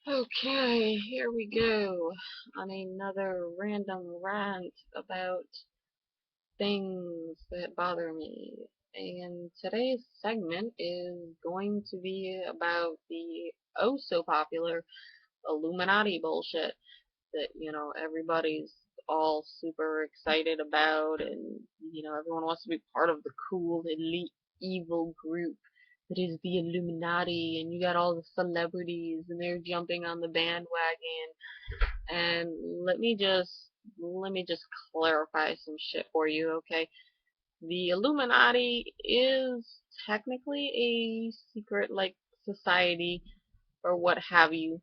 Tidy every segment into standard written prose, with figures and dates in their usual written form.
Okay, here we go on another random rant about things that bother me. And today's segment is going to be about the oh so popular Illuminati bullshit that, everybody's all super excited about, and, everyone wants to be part of the cool elite evil group that is the Illuminati, and you got all the celebrities and they're jumping on the bandwagon. And let me just clarify some shit for you, okay? The Illuminati is technically a secret like society or what have you,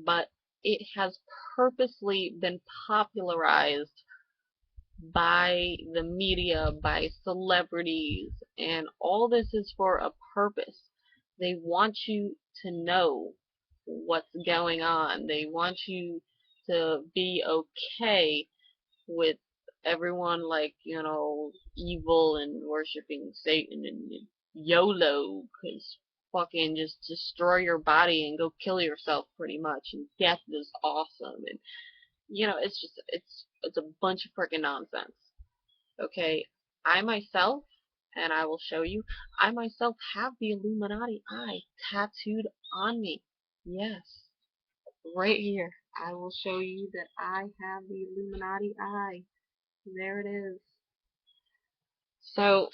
but it has purposely been popularized by the media, by celebrities, and all this is for a purpose. They want you to know what's going on. They want you to be okay with everyone, like, evil and worshiping Satan and YOLO, because fucking just destroy your body and go kill yourself pretty much, and death is awesome. And it's just it's a bunch of freaking nonsense. Okay, I myself, and I will show you, I myself have the Illuminati eye tattooed on me. Yes, right here. I will show you that I have the Illuminati eye. There it is. So,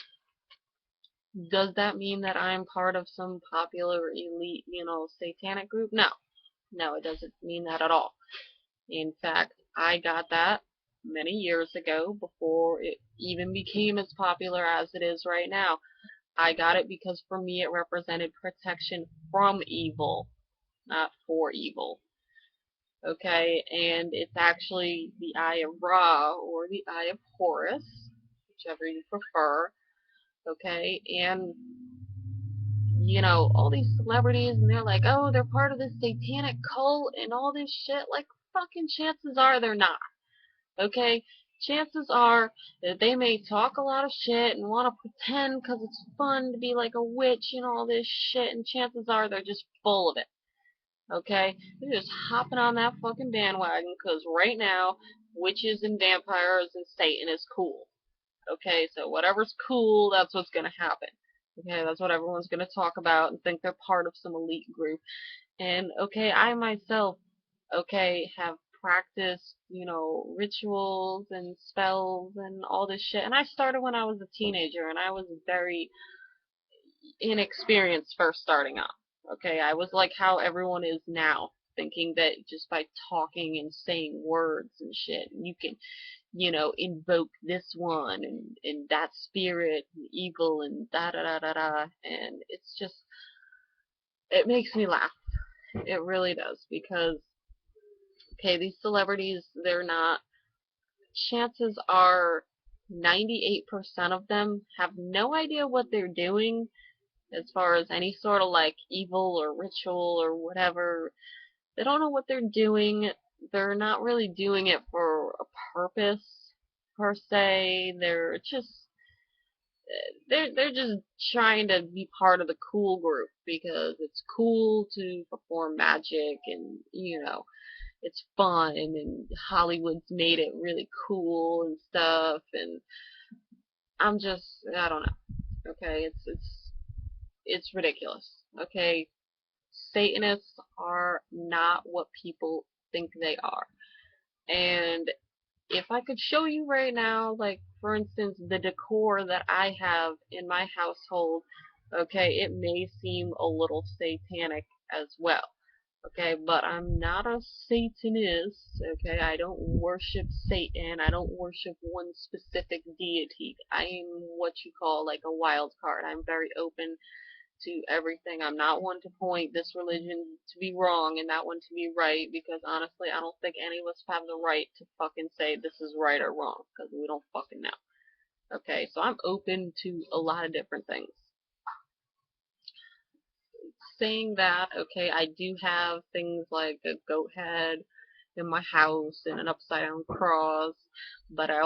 does that mean that I'm part of some popular elite, satanic group? No. No, it doesn't mean that at all. In fact, I got that many years ago before it even became as popular as it is right now. I got it because for me it represented protection from evil, not for evil. Okay, and it's actually the Eye of Ra or the Eye of Horus, whichever you prefer. Okay, and all these celebrities, and they're like, oh, they're part of this satanic cult and all this shit. Like, fucking chances are they're not. Okay? Chances are that they may talk a lot of shit and want to pretend because it's fun to be like a witch and all this shit, and chances are they're just full of it. Okay? They're just hopping on that fucking bandwagon because right now, witches and vampires and Satan is cool. Okay? So whatever's cool, that's what's gonna happen. Okay? That's what everyone's gonna talk about and think they're part of some elite group. And okay, I myself, okay, have practiced, rituals and spells and all this shit. And I started when I was a teenager and I was very inexperienced first starting off. Okay, I was like how everyone is now, thinking that just by talking and saying words and shit, you can, invoke this one and that spirit and evil and da da da da da. And it's just, it makes me laugh. It really does, because okay, these celebrities, they're not, chances are 98% of them have no idea what they're doing as far as any sort of like evil or ritual or whatever. They don't know what they're doing. They're not really doing it for a purpose per se. They're just trying to be part of the cool group because it's cool to perform magic, and it's fun, and Hollywood's made it really cool and stuff, and I don't know. Okay, it's ridiculous. Okay, Satanists are not what people think they are. And if I could show you right now, like for instance, the decor that I have in my household, okay, it may seem a little satanic as well. Okay, but I'm not a Satanist. Okay, I don't worship Satan. I don't worship one specific deity. I am what you call like a wild card. I'm very open to everything. I'm not one to point this religion to be wrong and that one to be right, because honestly, I don't think any of us have the right to fucking say this is right or wrong, because we don't fucking know. Okay, so I'm open to a lot of different things. Saying that, okay, I do have things like a goat head in my house and an upside down cross, but I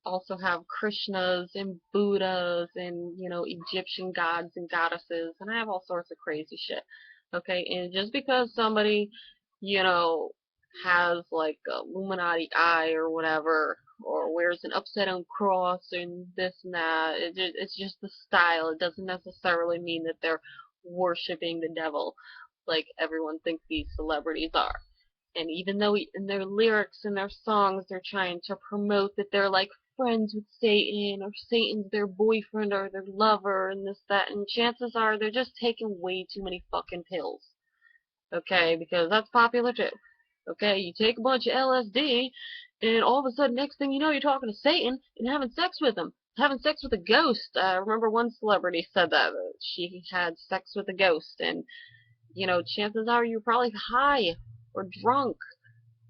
also have Krishnas and Buddhas and, Egyptian gods and goddesses, and I have all sorts of crazy shit. Okay, and just because somebody you know, has like a Illuminati eye or whatever, or wears an upside down cross and this and that. It's just the style. It doesn't necessarily mean that they're worshiping the devil like everyone thinks these celebrities are. And even though in their lyrics and their songs they're trying to promote that they're like friends with Satan, or Satan's their boyfriend or their lover and this, that, and chances are they're just taking way too many fucking pills. Okay, because that's popular too. Okay, you take a bunch of LSD, and all of a sudden, next thing you know, you're talking to Satan and having sex with him. Having sex with a ghost. I remember one celebrity said that. She had sex with a ghost, and, chances are you're probably high or drunk.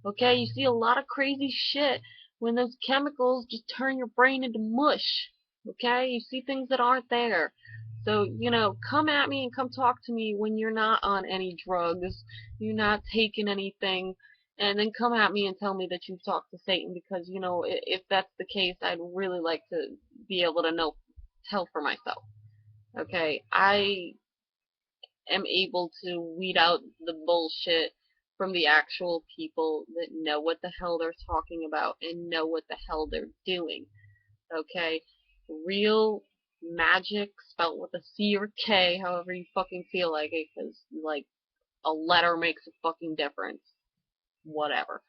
Okay, you see a lot of crazy shit when those chemicals just turn your brain into mush. Okay, you see things that aren't there. So, come at me and come talk to me when you're not on any drugs, you're not taking anything, and then come at me and tell me that you've talked to Satan, because, if that's the case, I'd really like to be able to tell for myself. Okay, I am able to weed out the bullshit from the actual people that know what the hell they're talking about and know what the hell they're doing. Okay? Real magic, spelled with a C or K, however you fucking feel like it, because, like, a letter makes a fucking difference. Whatever.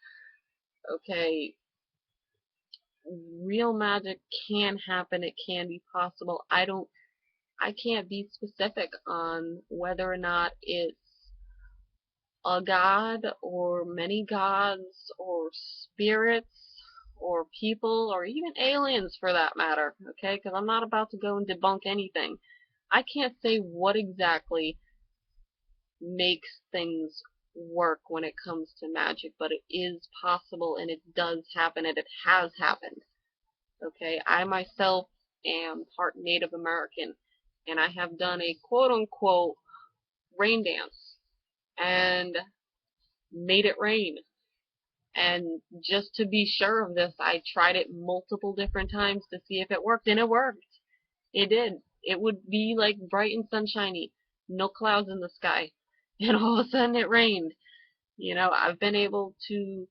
Okay? Real magic can happen, it can be possible. I can't be specific on whether or not it's a god or many gods or spirits or people or even aliens for that matter, okay? Because I'm not about to go and debunk anything. I can't say what exactly makes things work when it comes to magic, but it is possible and it does happen and it has happened, okay? I myself am part Native American and I have done a quote-unquote rain dance and made it rain. And just to be sure of this, I tried it multiple different times to see if it worked, and it worked. It did. It would be like bright and sunshiny, no clouds in the sky, and all of a sudden it rained. I've been able to,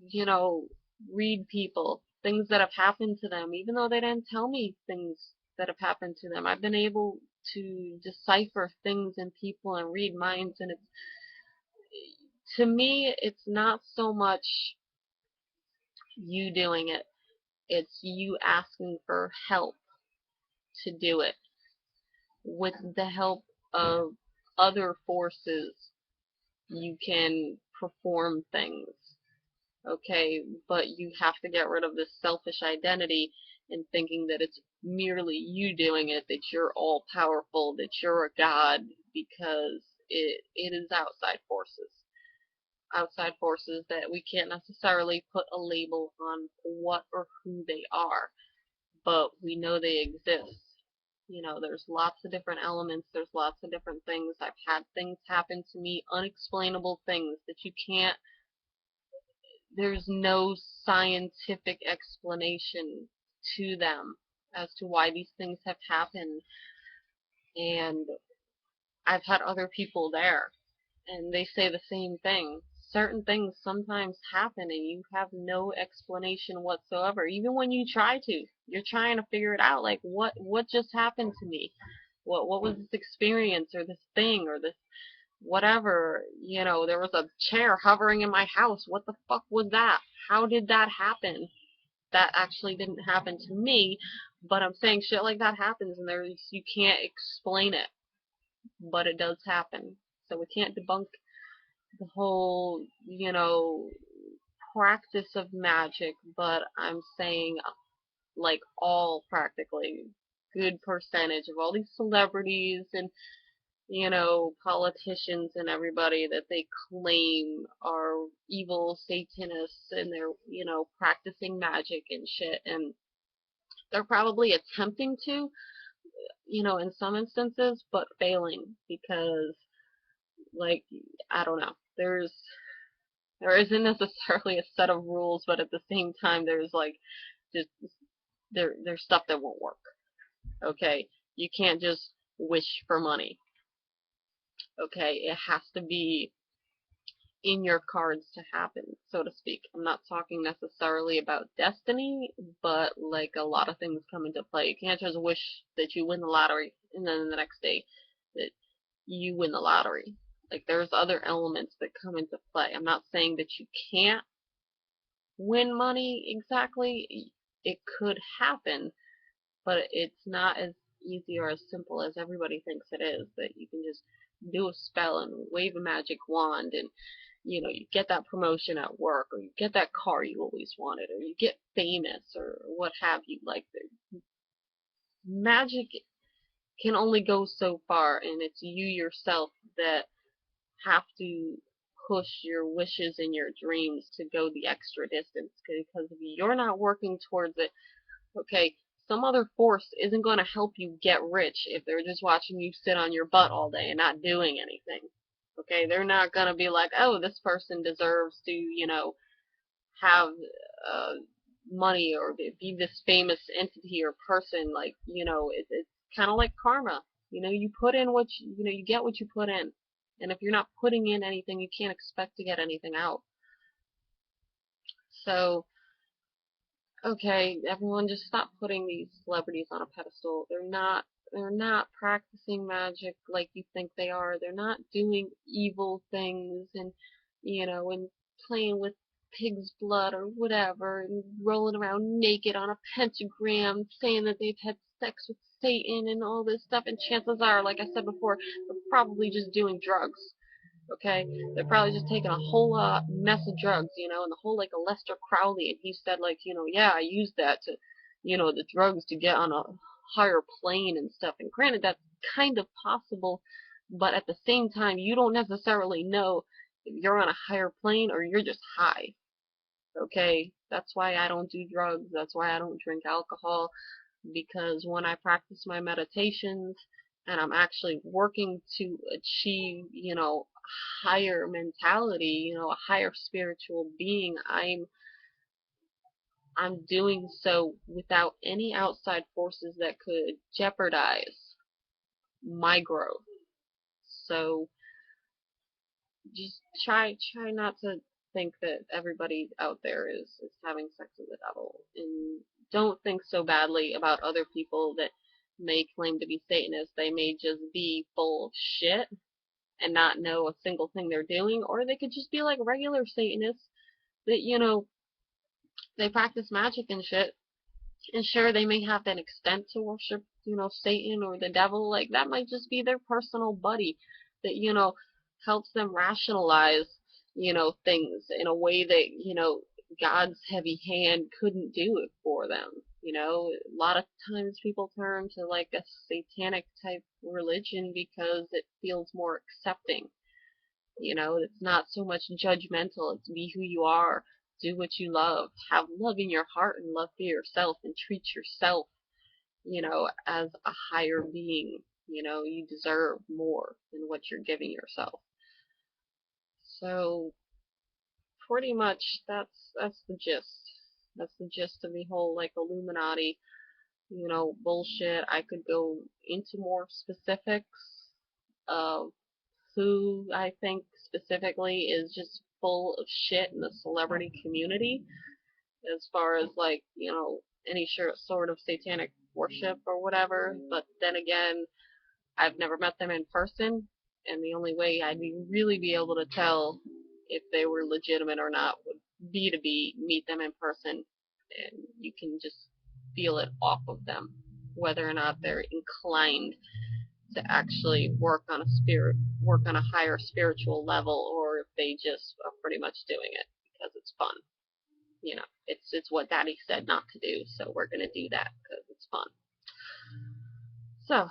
you know, read people, things that have happened to them, even though they didn't tell me things that have happened to them. I've been able to decipher things in people and read minds, and to me, it's not so much you doing it. It's you asking for help to do it. With the help of other forces, you can perform things. Okay, but you have to get rid of this selfish identity and thinking that it's merely you doing it, that you're all powerful, that you're a god, because it is outside forces. Outside forces that we can't necessarily put a label on what or who they are, but we know they exist. There's lots of different elements, there's lots of different things. I've had things happen to me, unexplainable things that you can't, there's no scientific explanation to them as to why these things have happened. And I've had other people there, and they say the same thing. Certain things sometimes happen and you have no explanation whatsoever. Even when you try to, you're trying to figure it out. Like, what just happened to me? What was this experience or this thing or this whatever? There was a chair hovering in my house. What the fuck was that? How did that happen? That actually didn't happen to me, but I'm saying shit like that happens, and you can't explain it, but it does happen. So we can't debunk the whole, practice of magic, but I'm saying, like, all practically good percentage of all these celebrities and, politicians and everybody that they claim are evil Satanists and they're, practicing magic and shit, and they're probably attempting to, in some instances, but failing because, like, I don't know, there isn't necessarily a set of rules, but at the same time, there's like just there's stuff that won't work. Okay, you can't just wish for money. Okay, it has to be in your cards to happen, so to speak. I'm not talking necessarily about destiny, but like a lot of things come into play. You can't just wish that you win the lottery and then the next day that you win the lottery. Like there's other elements that come into play. I'm not saying that you can't win money exactly. It could happen, but it's not as easy or as simple as everybody thinks it is, that you can just do a spell and wave a magic wand and you know, you get that promotion at work, or you get that car you always wanted, or you get famous, or what have you. Like, the magic can only go so far, and it's you yourself that have to push your wishes and your dreams to go the extra distance. Because if you're not working towards it, okay, some other force isn't going to help you get rich if they're just watching you sit on your butt all day and not doing anything. Okay, they're not going to be like, oh, this person deserves to, you know, have uh, money or be this famous entity or person. Like, you know, it's kind of like karma. You know, you put in what you know, you get what you put in. And if you're not putting in anything, you can't expect to get anything out. So, okay, everyone just stop putting these celebrities on a pedestal. They're not practicing magic like you think they are. They're not doing evil things and you know and playing with pig's blood or whatever and rolling around naked on a pentagram saying that they've had sex with Satan and all this stuff, and chances are, like I said before, they're probably just doing drugs. Okay, they're probably just taking a whole mess of drugs, you know, and the whole like Lester Crowley, and he said like, you know, yeah, I used that to, you know, the drugs to get on a higher plane and stuff. And granted, that's kind of possible, but at the same time, you don't necessarily know if you're on a higher plane or you're just high. Okay, that's why I don't do drugs. That's why I don't drink alcohol, because when I practice my meditations and I'm actually working to achieve, you know, higher mentality, you know, a higher spiritual being, I'm doing so without any outside forces that could jeopardize my growth. So just try not to think that everybody out there is having sex with the devil, and don't think so badly about other people that may claim to be Satanists. They may just be full of shit and not know a single thing they're doing, or they could just be like regular Satanists that, you know, they practice magic and shit. And sure, they may have that extent to worship, you know, Satan or the devil. Like, that might just be their personal buddy that, you know, helps them rationalize, you know, things in a way that, you know, God's heavy hand couldn't do it for them. You know, a lot of times people turn to like a satanic type religion because it feels more accepting. You know, it's not so much judgmental. It's be who you are, do what you love, have love in your heart and love for yourself, and treat yourself, you know, as a higher being. You know, you deserve more than what you're giving yourself. So pretty much that's the gist. That's the gist of the whole like Illuminati, you know, bullshit. I could go into more specifics of who I think specifically is just full of shit in the celebrity community, as far as like, you know, any sort of satanic worship or whatever. But then again, I've never met them in person, and the only way I'd really be able to tell if they were legitimate or not would be to meet them in person, and you can just feel it off of them whether or not they're inclined to actually work on a higher spiritual level, or if they just are pretty much doing it because it's fun. You know, it's what Daddy said not to do, so we're gonna do that because it's fun. So,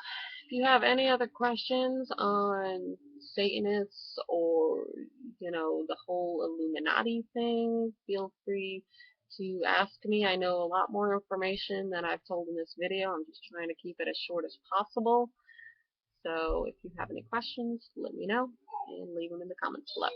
if you have any other questions on Satanists or, you know, the whole Illuminati thing, feel free to ask me. I know a lot more information than I've told in this video. I'm just trying to keep it as short as possible. So if you have any questions, let me know and leave them in the comments below.